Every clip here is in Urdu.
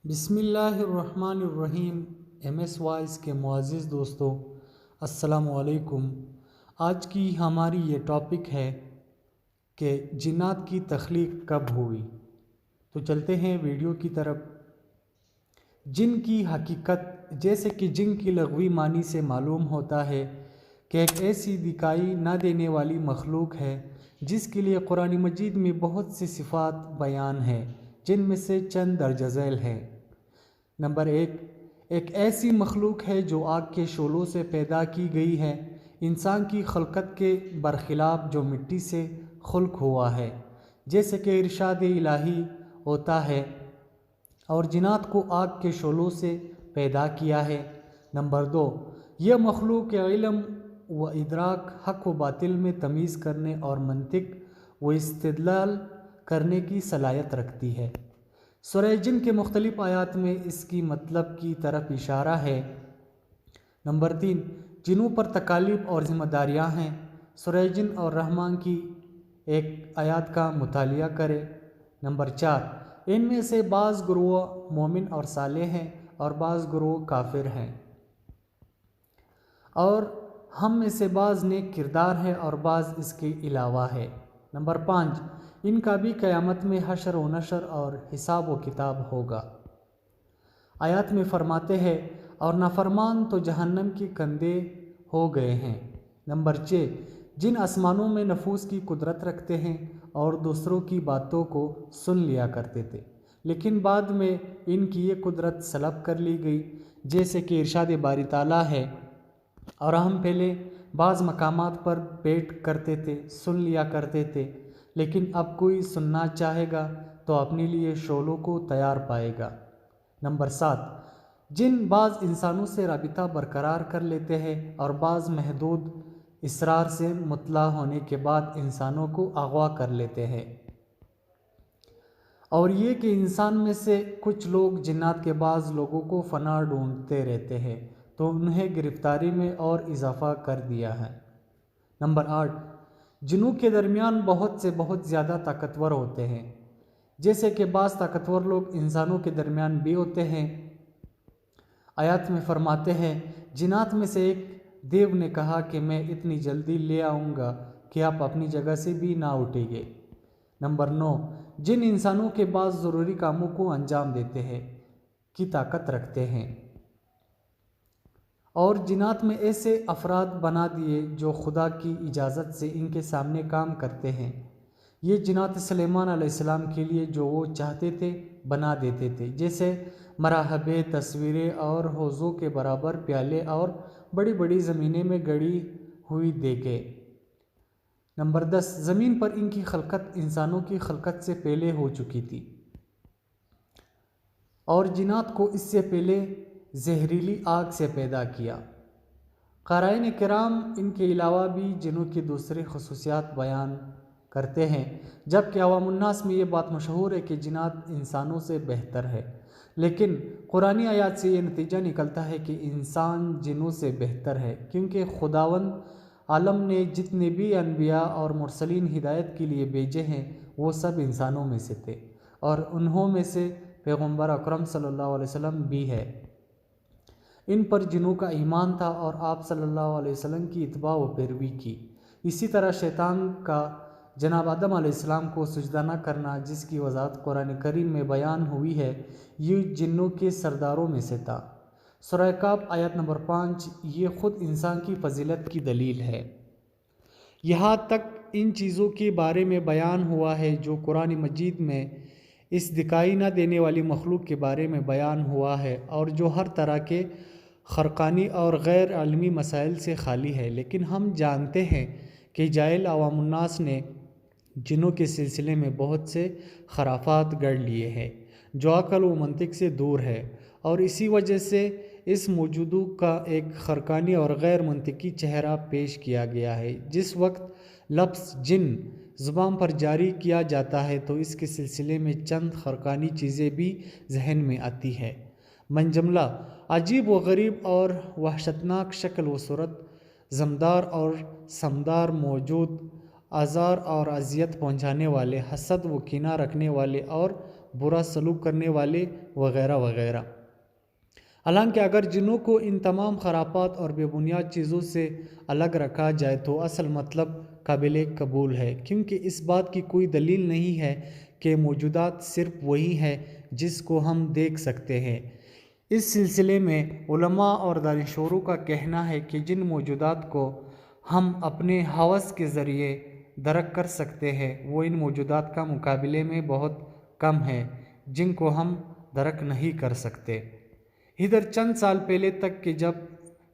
بسم اللہ الرحمن الرحیم۔ ایم ایس وائس کے معزز دوستوں، السلام علیکم۔ آج کی ہماری یہ ٹاپک ہے کہ جنات کی تخلیق کب ہوئی۔ تو چلتے ہیں ویڈیو کی طرف۔ جن کی حقیقت، جیسے کہ جن کی لغوی معنی سے معلوم ہوتا ہے کہ ایک ایسی دکھائی نہ دینے والی مخلوق ہے جس کے لیے قرآن مجید میں بہت سی صفات بیان ہے، جن میں سے چند درج ذیل ہیں۔ نمبر 1، ایک ایسی مخلوق ہے جو آگ کے شعلوں سے پیدا کی گئی ہے، انسان کی خلقت کے برخلاف جو مٹی سے خلق ہوا ہے، جیسے کہ ارشاد الہی ہوتا ہے، اور جنات کو آگ کے شعلوں سے پیدا کیا ہے۔ نمبر 2، یہ مخلوق علم و ادراک، حق و باطل میں تمیز کرنے اور منطق و استدلال کرنے کی صلاحیت رکھتی ہے۔ سورہ جن کے مختلف آیات میں اس کی مطلب کی طرف اشارہ ہے۔ نمبر 3، جنوں پر تکالیف اور ذمہ داریاں ہیں۔ سورہ جن اور رحمان کی ایک آیات کا مطالعہ کریں۔ نمبر 4، ان میں سے بعض گروہ مومن اور صالح ہیں اور بعض گروہ کافر ہیں، اور ہم میں سے بعض نیک کردار ہیں اور بعض اس کے علاوہ ہے۔ نمبر 5، ان کا بھی قیامت میں حشر و نشر اور حساب و کتاب ہوگا۔ آیات میں فرماتے ہیں، اور نافرمان تو جہنم کے کندے ہو گئے ہیں۔ نمبر 6، جن آسمانوں میں نفوذ کی قدرت رکھتے ہیں اور دوسروں کی باتوں کو سن لیا کرتے تھے، لیکن بعد میں ان کی یہ قدرت سلب کر لی گئی، جیسے کہ ارشاد باری تعالیٰ ہے، اور ہم پہلے بعض مقامات پر بیٹھ کرتے تھے، سن لیا کرتے تھے، لیکن اب کوئی سننا چاہے گا تو اپنے لیے شعلوں کو تیار پائے گا۔ نمبر 7، جن بعض انسانوں سے رابطہ برقرار کر لیتے ہیں اور بعض محدود اسرار سے مطلع ہونے کے بعد انسانوں کو اغوا کر لیتے ہیں۔ اور یہ کہ انسان میں سے کچھ لوگ جنات کے بعض لوگوں کو فنا ڈھونڈتے رہتے ہیں، تو انہیں گرفتاری میں اور اضافہ کر دیا ہے۔ نمبر 8، جنوں کے درمیان بہت سے بہت زیادہ طاقتور ہوتے ہیں، جیسے کہ بعض طاقتور لوگ انسانوں کے درمیان بھی ہوتے ہیں۔ آیات میں فرماتے ہیں، جنات میں سے ایک دیو نے کہا کہ میں اتنی جلدی لے آؤں گا کہ آپ اپنی جگہ سے بھی نہ اٹھیں گے۔ نمبر 9، جن انسانوں کے بعض ضروری کاموں کو انجام دیتے ہیں کی طاقت رکھتے ہیں، اور جنات میں ایسے افراد بنا دیے جو خدا کی اجازت سے ان کے سامنے کام کرتے ہیں۔ یہ جنات سلیمان علیہ السلام کے لیے جو وہ چاہتے تھے بنا دیتے تھے، جیسے مراحبے، تصویریں اور حوضوں کے برابر پیالے اور بڑی بڑی زمینیں میں گڑی ہوئی دیگیں۔ نمبر 10، زمین پر ان کی خلقت انسانوں کی خلقت سے پہلے ہو چکی تھی، اور جنات کو اس سے پہلے زہریلی آگ سے پیدا کیا۔ قارئین کرام ان کے علاوہ بھی جنوں کی دوسری خصوصیات بیان کرتے ہیں، جبکہ عوام الناس میں یہ بات مشہور ہے کہ جنات انسانوں سے بہتر ہے، لیکن قرآنی آیات سے یہ نتیجہ نکلتا ہے کہ انسان جنوں سے بہتر ہے، کیونکہ خداوند عالم نے جتنے بھی انبیاء اور مرسلین ہدایت کے لیے بھیجے ہیں وہ سب انسانوں میں سے تھے، اور انہوں میں سے پیغمبر اکرم صلی اللہ علیہ وسلم بھی ہے۔ ان پر جنوں کا ایمان تھا اور آپ صلی اللہ علیہ وسلم کی اتباع و پیروی کی۔ اسی طرح شیطان کا جناب آدم علیہ السلام کو سجدہ نہ کرنا، جس کی وضاحت قرآن کریم میں بیان ہوئی ہے، یہ جنوں کے سرداروں میں سے تھا۔ سورہ کہف آیت نمبر 5، یہ خود انسان کی فضیلت کی دلیل ہے۔ یہاں تک ان چیزوں کے بارے میں بیان ہوا ہے جو قرآن مجید میں اس دکھائی نہ دینے والی مخلوق کے بارے میں بیان ہوا ہے، اور جو ہر طرح کے خرقانی اور غیر علمی مسائل سے خالی ہے، لیکن ہم جانتے ہیں کہ جاہل عوام الناس نے جنوں کے سلسلے میں بہت سے خرافات گڑھ لیے ہیں جو عقل و منطق سے دور ہے، اور اسی وجہ سے اس موجودوں کا ایک خرقانی اور غیر منطقی چہرہ پیش کیا گیا ہے۔ جس وقت لفظ جن زبان پر جاری کیا جاتا ہے تو اس کے سلسلے میں چند خرقانی چیزیں بھی ذہن میں آتی ہے۔ من جملہ عجیب و غریب اور وحشتناک شکل و صورت، زمدار اور سمدار موجود، آزار اور اذیت پہنچانے والے، حسد و کینہ رکھنے والے اور برا سلوک کرنے والے وغیرہ وغیرہ۔ حالانکہ اگر جنوں کو ان تمام خرافات اور بے بنیاد چیزوں سے الگ رکھا جائے تو اصل مطلب قابل قبول ہے، کیونکہ اس بات کی کوئی دلیل نہیں ہے کہ موجودات صرف وہی ہے جس کو ہم دیکھ سکتے ہیں۔ اس سلسلے میں علماء اور دانشوروں کا کہنا ہے کہ جن موجودات کو ہم اپنے حواس کے ذریعے درک کر سکتے ہیں وہ ان موجودات کا مقابلے میں بہت کم ہے جن کو ہم درک نہیں کر سکتے۔ ادھر چند سال پہلے تک کہ جب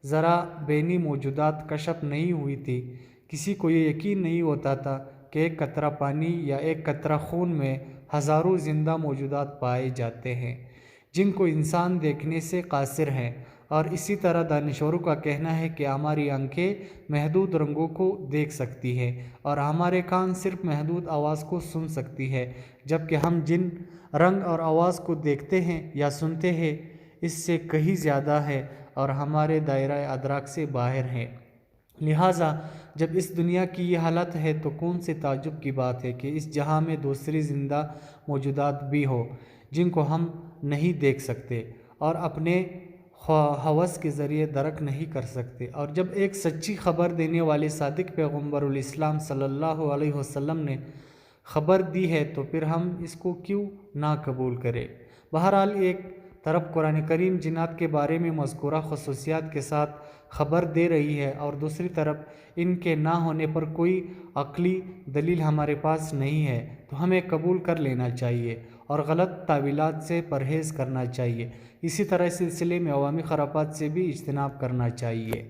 ذرا بینی موجودات کشف نہیں ہوئی تھی، کسی کو یہ یقین نہیں ہوتا تھا کہ ایک قطرہ پانی یا ایک قطرہ خون میں ہزاروں زندہ موجودات پائے جاتے ہیں جن کو انسان دیکھنے سے قاصر ہیں، اور اسی طرح دانشوروں کا کہنا ہے کہ ہماری آنکھیں محدود رنگوں کو دیکھ سکتی ہیں اور ہمارے کان صرف محدود آواز کو سن سکتی ہے، جبکہ ہم جن رنگ اور آواز کو دیکھتے ہیں یا سنتے ہیں اس سے کہیں زیادہ ہے اور ہمارے دائرہ ادراک سے باہر ہیں۔ لہٰذا جب اس دنیا کی یہ حالت ہے تو کون سے تعجب کی بات ہے کہ اس جہاں میں دوسری زندہ موجودات بھی ہو جن کو ہم نہیں دیکھ سکتے اور اپنے حواس کے ذریعے درک نہیں کر سکتے۔ اور جب ایک سچی خبر دینے والے صادق پیغمبر الاسلام صلی اللہ علیہ وسلم نے خبر دی ہے تو پھر ہم اس کو کیوں نہ قبول کریں؟ بہرحال ایک طرف قرآن کریم جنات کے بارے میں مذکورہ خصوصیات کے ساتھ خبر دے رہی ہے اور دوسری طرف ان کے نہ ہونے پر کوئی عقلی دلیل ہمارے پاس نہیں ہے، تو ہمیں قبول کر لینا چاہیے اور غلط تعویلات سے پرہیز کرنا چاہیے۔ اسی طرح اس سلسلے میں عوامی خرافات سے بھی اجتناب کرنا چاہیے۔